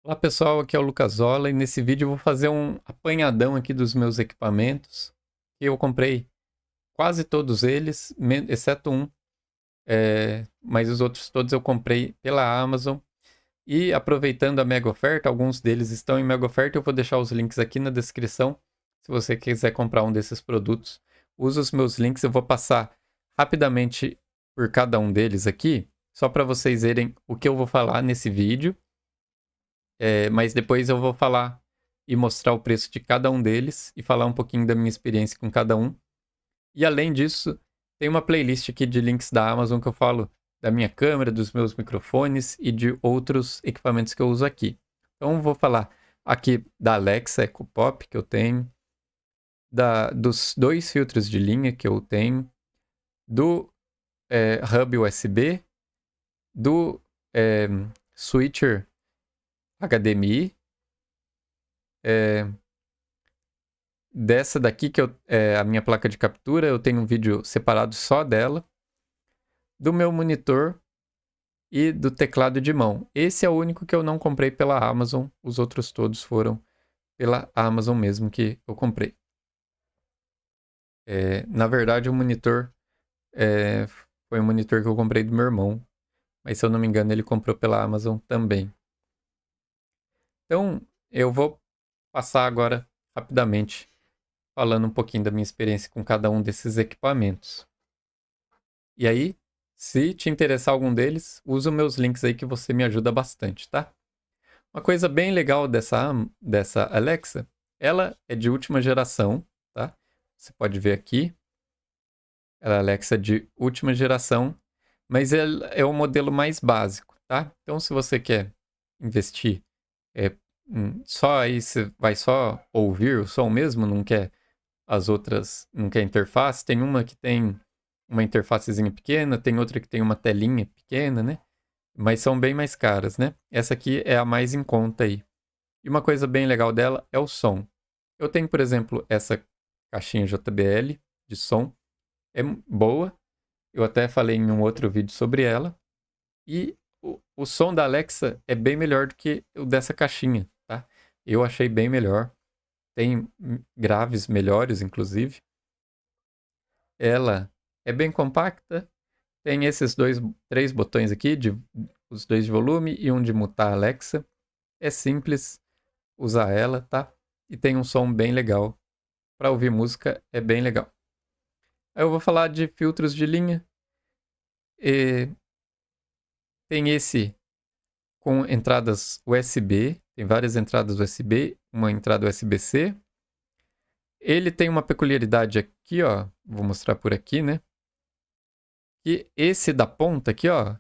Olá pessoal, aqui é o Lucasola e nesse vídeo eu vou fazer um apanhadão aqui dos meus equipamentos. Eu comprei quase todos eles, exceto um, mas os outros todos eu comprei pela Amazon. E aproveitando a mega oferta, alguns deles estão em mega oferta, eu vou deixar os links aqui na descrição. Se você quiser comprar um desses produtos, use os meus links, eu vou passar rapidamente por cada um deles aqui, só para vocês verem o que eu vou falar nesse vídeo. Mas depois eu vou falar e mostrar o preço de cada um deles e falar um pouquinho da minha experiência com cada um. E além disso, tem uma playlist aqui de links da Amazon que eu falo da minha câmera, dos meus microfones e de outros equipamentos que eu uso aqui. Então eu vou falar aqui da Alexa Echo Pop que eu tenho, dos dois filtros de linha que eu tenho, do hub USB, do switcher HDMI, dessa daqui que é a minha placa de captura, eu tenho um vídeo separado só dela, do meu monitor e do teclado de mão. Esse é o único que eu não comprei pela Amazon, os outros todos foram pela Amazon mesmo que eu comprei. Na verdade, o monitor foi um monitor que eu comprei do meu irmão, mas se eu não me engano ele comprou pela Amazon também. Então, eu vou passar agora rapidamente falando um pouquinho da minha experiência com cada um desses equipamentos. E aí, se te interessar algum deles, usa os meus links aí que você me ajuda bastante, tá? Uma coisa bem legal dessa Alexa, ela é de última geração, tá? Você pode ver aqui, ela é Alexa de última geração, mas ela é o modelo mais básico, tá? Então, se você quer investir só aí, você vai só ouvir o som mesmo, não quer as outras, não quer interface, tem uma que tem uma interfacezinha pequena, tem outra que tem uma telinha pequena, né? Mas são bem mais caras, né? Essa aqui é a mais em conta aí. E uma coisa bem legal dela é o som. Eu tenho, por exemplo, essa caixinha JBL de som. É boa. Eu até falei em um outro vídeo sobre ela. E o som da Alexa é bem melhor do que o dessa caixinha, tá? Eu achei bem melhor. Tem graves melhores, inclusive. Ela é bem compacta. Tem esses três botões aqui, os dois de volume e um de mutar Alexa. É simples usar ela, tá? E tem um som bem legal. Para ouvir música é bem legal. Aí eu vou falar de filtros de linha. E tem esse com entradas USB. Tem várias entradas USB, uma entrada USB-C. Ele tem uma peculiaridade aqui, ó. Vou mostrar por aqui, né? Que esse da ponta aqui, ó,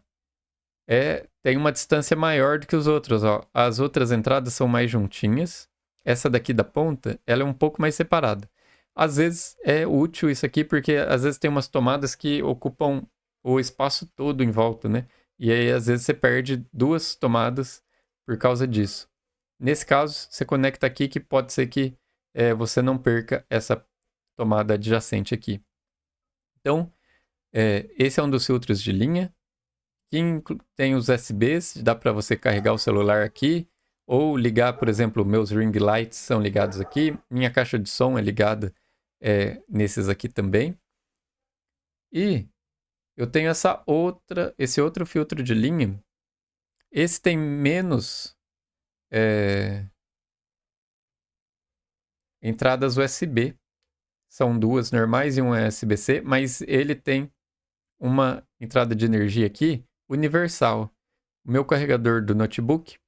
tem uma distância maior do que os outros, ó. As outras entradas são mais juntinhas. Essa daqui da ponta, ela é um pouco mais separada. Às vezes é útil isso aqui, porque às vezes tem umas tomadas que ocupam o espaço todo em volta, né? E aí às vezes você perde duas tomadas por causa disso. Nesse caso, você conecta aqui que pode ser que você não perca essa tomada adjacente aqui. Então, esse é um dos filtros de linha que tem os USBs, dá para você carregar o celular aqui, ou ligar, por exemplo, meus ring lights são ligados aqui, minha caixa de som é ligada nesses aqui também. E eu tenho esse outro filtro de linha. Esse tem menos entradas USB. São duas normais e um USB-C, mas ele tem uma entrada de energia aqui universal. O meu carregador do notebook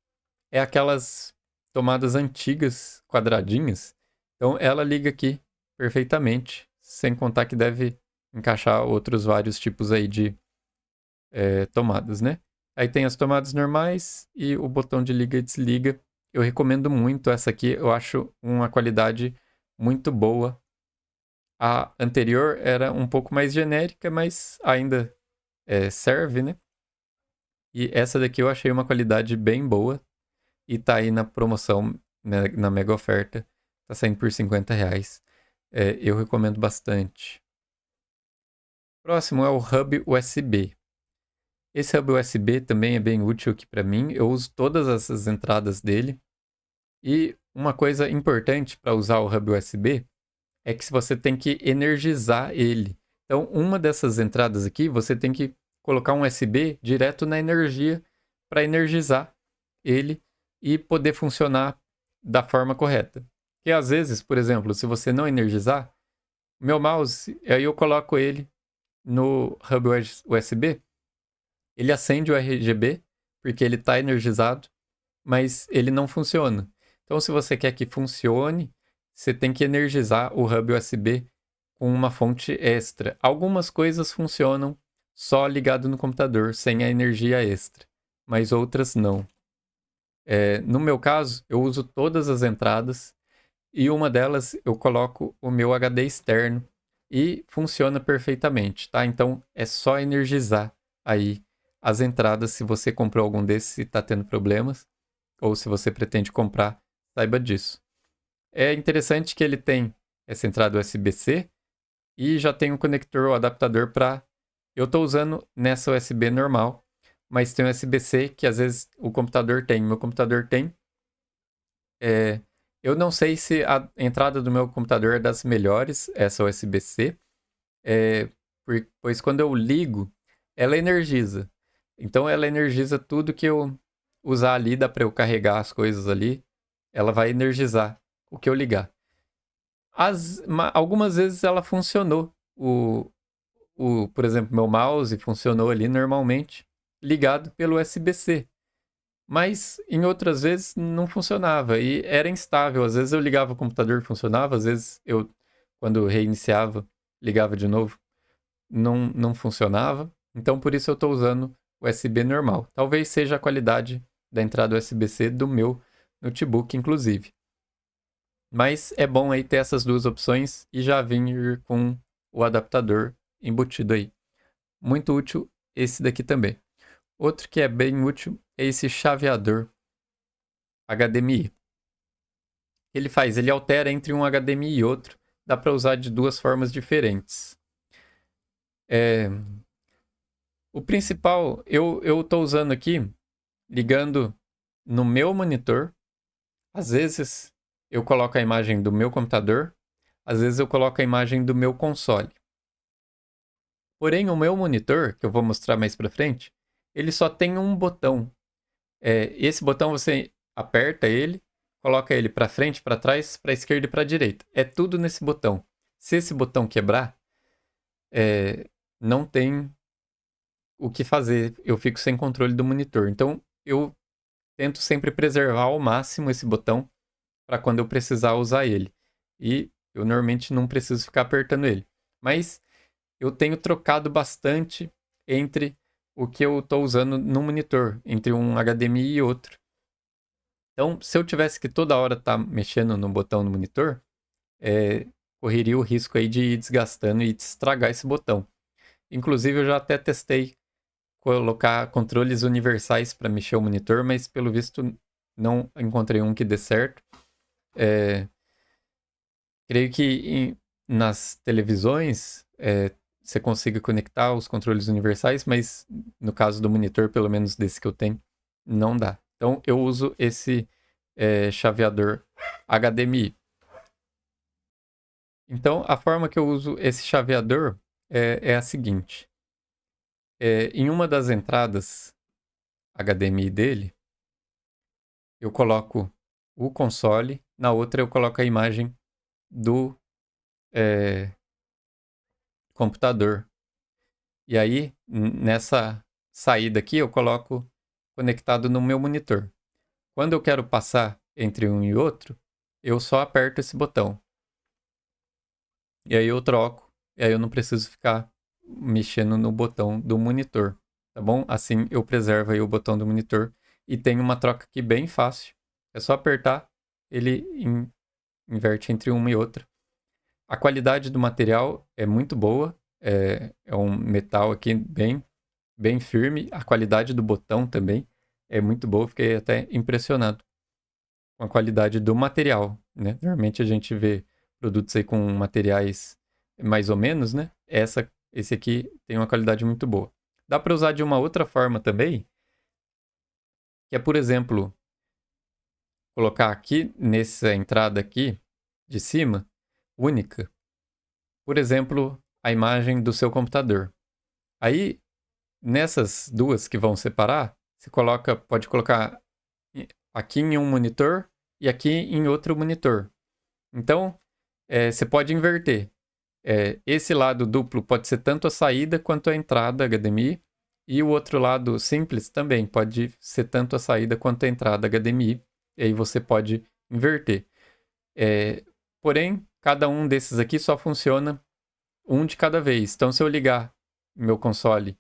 é aquelas tomadas antigas, quadradinhas. Então ela liga aqui perfeitamente, sem contar que deve encaixar outros vários tipos aí de tomadas, né? Aí tem as tomadas normais e o botão de liga e desliga. Eu recomendo muito essa aqui, eu acho uma qualidade muito boa. A anterior era um pouco mais genérica, mas ainda serve, né? E essa daqui eu achei uma qualidade bem boa. E tá aí na promoção, né, na mega oferta. Tá saindo por R$ 50. Eu recomendo bastante. Próximo é o Hub USB. Esse hub USB também é bem útil aqui para mim. Eu uso todas essas entradas dele. E uma coisa importante para usar o hub USB é que você tem que energizar ele. Então, uma dessas entradas aqui, você tem que colocar um USB direto na energia para energizar ele e poder funcionar da forma correta. Porque às vezes, por exemplo, se você não energizar, meu mouse, aí eu coloco ele no hub USB, ele acende o RGB, porque ele está energizado, mas ele não funciona. Então, se você quer que funcione, você tem que energizar o hub USB com uma fonte extra. Algumas coisas funcionam só ligado no computador, sem a energia extra, mas outras não. No meu caso, eu uso todas as entradas e uma delas eu coloco o meu HD externo e funciona perfeitamente, tá? Então é só energizar aí as entradas se você comprou algum desses e está tendo problemas, ou se você pretende comprar, saiba disso. É interessante que ele tem essa entrada USB-C e já tem um conector ou adaptador para. Eu estou usando nessa USB normal, mas tem um USB-C que às vezes o computador tem. Meu computador tem. Eu não sei se a entrada do meu computador é das melhores, essa USB-C, pois quando eu ligo, ela energiza. Então ela energiza tudo que eu usar ali, dá para eu carregar as coisas ali, ela vai energizar o que eu ligar. Algumas vezes ela funcionou. Por exemplo, meu mouse funcionou ali normalmente, ligado pelo USB-C. Mas em outras vezes não funcionava e era instável. Às vezes eu ligava o computador e funcionava, às vezes eu, quando reiniciava, ligava de novo, não funcionava. Então por isso eu estou usando o USB normal. Talvez seja a qualidade da entrada USB-C do meu notebook, inclusive. Mas é bom aí ter essas duas opções e já vir com o adaptador embutido aí. Muito útil esse daqui também. Outro que é bem útil é esse chaveador HDMI. Ele faz, ele altera entre um HDMI e outro. Dá para usar de duas formas diferentes. O principal, eu estou usando aqui, ligando no meu monitor. Às vezes eu coloco a imagem do meu computador, às vezes eu coloco a imagem do meu console. Porém, o meu monitor, que eu vou mostrar mais para frente, ele só tem um botão. Esse botão você aperta ele, coloca ele para frente, para trás, para esquerda e para direita. É tudo nesse botão. Se esse botão quebrar, não tem o que fazer. Eu fico sem controle do monitor. Então, eu tento sempre preservar ao máximo esse botão para quando eu precisar usar ele. E eu normalmente não preciso ficar apertando ele. Mas eu tenho trocado bastante entre o que eu estou usando no monitor, entre um HDMI e outro. Então, se eu tivesse que toda hora estar mexendo no botão no monitor, correria o risco aí de ir desgastando e de estragar esse botão. Inclusive, eu já até testei colocar controles universais para mexer o monitor, mas pelo visto não encontrei um que dê certo. Creio que nas televisões você consiga conectar os controles universais, mas no caso do monitor, pelo menos desse que eu tenho, não dá. Então eu uso esse chaveador HDMI. Então a forma que eu uso esse chaveador é a seguinte. Em uma das entradas HDMI dele, eu coloco o console, na outra eu coloco a imagem do computador. E aí, nessa saída aqui, eu coloco conectado no meu monitor. Quando eu quero passar entre um e outro, eu só aperto esse botão. E aí eu troco, e aí eu não preciso ficar mexendo no botão do monitor, tá bom? Assim eu preservo aí o botão do monitor e tem uma troca aqui bem fácil. É só apertar, ele inverte entre uma e outra. A qualidade do material é muito boa, é um metal aqui bem firme. A qualidade do botão também é muito boa, fiquei até impressionado com a qualidade do material, né? Normalmente a gente vê produtos aí com materiais mais ou menos, né? Esse aqui tem uma qualidade muito boa. Dá para usar de uma outra forma também, que é, por exemplo, colocar aqui nessa entrada aqui de cima, única, por exemplo, a imagem do seu computador. Aí, nessas duas que vão separar, você pode colocar aqui em um monitor e aqui em outro monitor. Então, você pode inverter. Esse lado duplo pode ser tanto a saída quanto a entrada HDMI, e o outro lado simples também pode ser tanto a saída quanto a entrada HDMI, e aí você pode inverter. Porém, cada um desses aqui só funciona um de cada vez. Então, se eu ligar meu console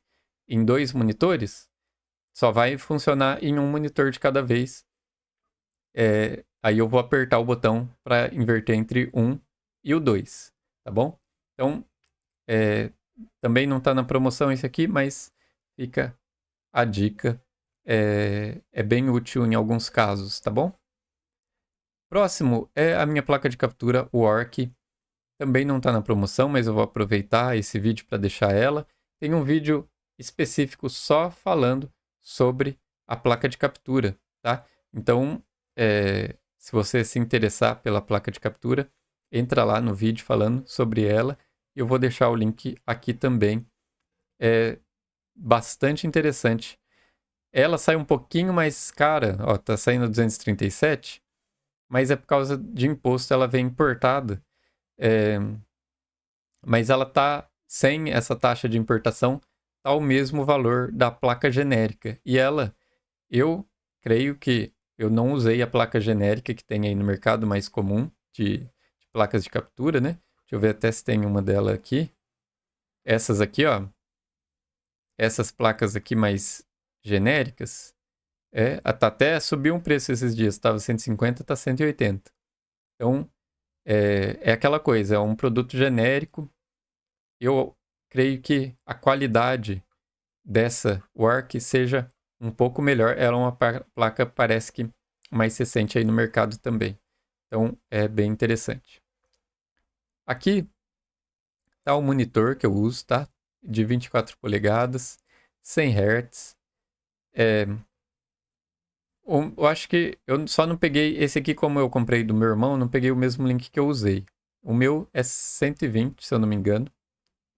em 2 monitores, só vai funcionar em um monitor de cada vez. Aí eu vou apertar o botão para inverter entre 1 e o 2, tá bom? Então, também não está na promoção esse aqui, mas fica a dica. É bem útil em alguns casos, tá bom? Próximo é a minha placa de captura, o Orc. Também não está na promoção, mas eu vou aproveitar esse vídeo para deixar ela. Tem um vídeo específico só falando sobre a placa de captura, tá? Então, se você se interessar pela placa de captura, entra lá no vídeo falando sobre ela. Eu vou deixar o link aqui também. É bastante interessante. Ela sai um pouquinho mais cara, ó, tá saindo 237, mas é por causa de imposto, ela vem importada. Mas ela tá sem essa taxa de importação, tá o mesmo valor da placa genérica. E ela, eu creio que eu não usei a placa genérica que tem aí no mercado mais comum de placas de captura, né? Deixa eu ver até se tem uma dela aqui. Essas aqui, ó. Essas placas aqui mais genéricas. Até subiu um preço esses dias. Estava 150, tá 180. Então, é aquela coisa. É um produto genérico. Eu creio que a qualidade dessa Work seja um pouco melhor. Ela é uma placa, parece que mais recente aí no mercado também. Então, é bem interessante. Aqui tá o monitor que eu uso, tá? De 24 polegadas, 100 Hz. Eu acho que eu só não peguei esse aqui, como eu comprei do meu irmão, não peguei o mesmo link que eu usei. O meu é 120, se eu não me engano,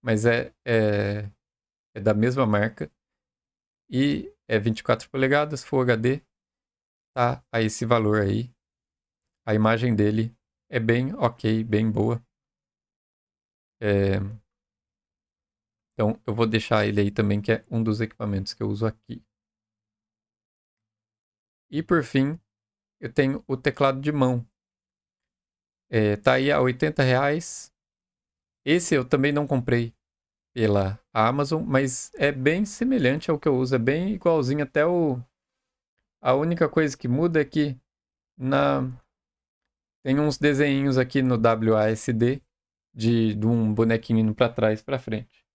mas é da mesma marca. E é 24 polegadas, Full HD, tá a esse valor aí. A imagem dele é bem ok, bem boa. Então eu vou deixar ele aí também, que é um dos equipamentos que eu uso aqui. E por fim, eu tenho o teclado de mão. Tá aí a R$80. Esse eu também não comprei pela Amazon, mas é bem semelhante ao que eu uso, é bem igualzinho. Até a única coisa que muda é que tem uns desenhinhos aqui no WASD de um bonequinho indo para trás, para frente.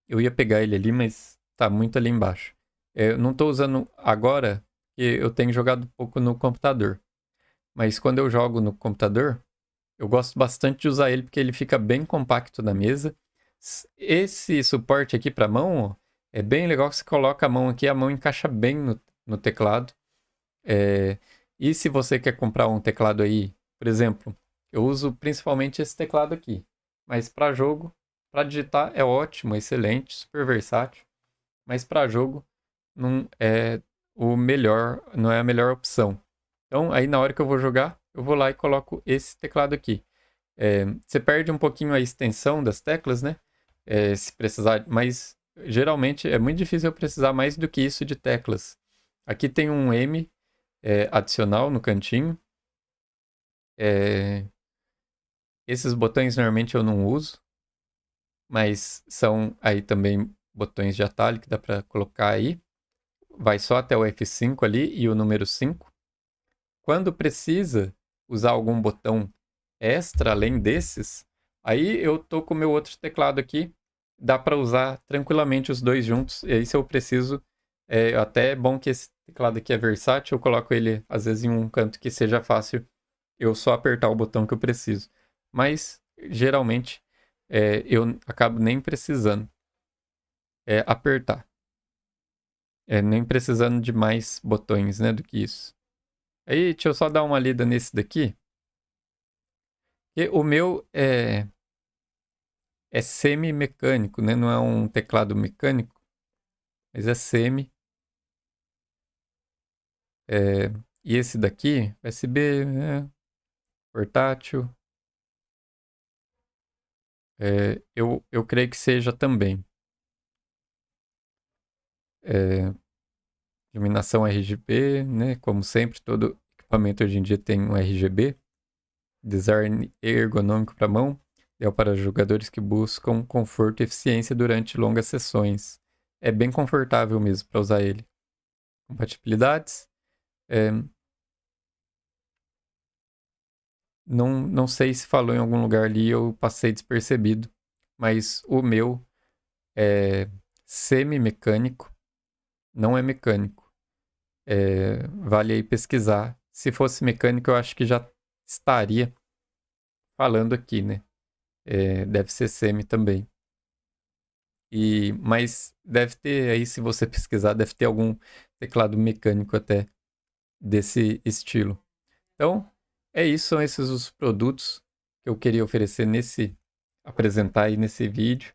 Eu ia pegar ele ali, mas tá muito ali embaixo. Eu não estou usando agora, porque eu tenho jogado pouco no computador. Mas quando eu jogo no computador, eu gosto bastante de usar ele porque ele fica bem compacto na mesa. Esse suporte aqui para mão, ó, é bem legal que você coloca a mão aqui, a mão encaixa bem no teclado. E se você quer comprar um teclado aí, por exemplo, eu uso principalmente esse teclado aqui. Mas para jogo, para digitar é ótimo, excelente, super versátil. Mas para jogo não é o melhor, não é a melhor opção. Então aí na hora que eu vou jogar, eu vou lá e coloco esse teclado aqui. Você perde um pouquinho a extensão das teclas, né? Se precisar, mas geralmente é muito difícil eu precisar mais do que isso de teclas. Aqui tem um M adicional no cantinho. Esses botões normalmente eu não uso, mas são aí também botões de atalho que dá para colocar aí. Vai só até o F5 ali e o número 5. Quando precisa usar algum botão extra além desses, aí eu tô com o meu outro teclado aqui, dá para usar tranquilamente os dois juntos. E aí se eu preciso, até é bom que esse teclado aqui é versátil, eu coloco ele às vezes em um canto que seja fácil eu só apertar o botão que eu preciso. Mas geralmente eu acabo nem precisando. é apertar. Nem precisando de mais botões, né, do que isso. Aí, deixa eu só dar uma lida nesse daqui. E o meu é semi-mecânico, né? Não é um teclado mecânico, mas é semi. E esse daqui, USB, né? Portátil. Eu creio que seja também. Iluminação RGB, né? Como sempre, todo equipamento hoje em dia tem um RGB. Design ergonômico para mão. É para jogadores que buscam conforto e eficiência durante longas sessões. É bem confortável mesmo para usar ele. Compatibilidades. É, não sei se falou em algum lugar ali, eu passei despercebido. Mas o meu é semi-mecânico, não é mecânico. Vale aí pesquisar. Se fosse mecânico, eu acho que já estaria falando aqui, né? Deve ser semi também. Mas deve ter aí, se você pesquisar, deve ter algum teclado mecânico até desse estilo. Então, é isso, são esses os produtos que eu queria oferecer apresentar aí nesse vídeo.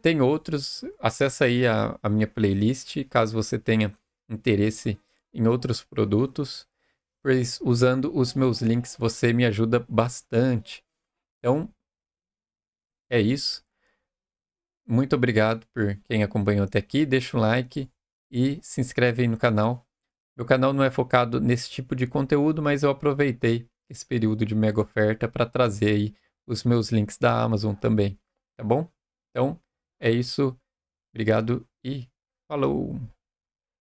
Tem outros, acessa aí a minha playlist, caso você tenha interesse em outros produtos, pois usando os meus links você me ajuda bastante. Então, é isso. Muito obrigado por quem acompanhou até aqui. Deixa um like e se inscreve aí no canal. Meu canal não é focado nesse tipo de conteúdo, mas eu aproveitei esse período de mega oferta para trazer aí os meus links da Amazon também, tá bom? Então, é isso. Obrigado e falou!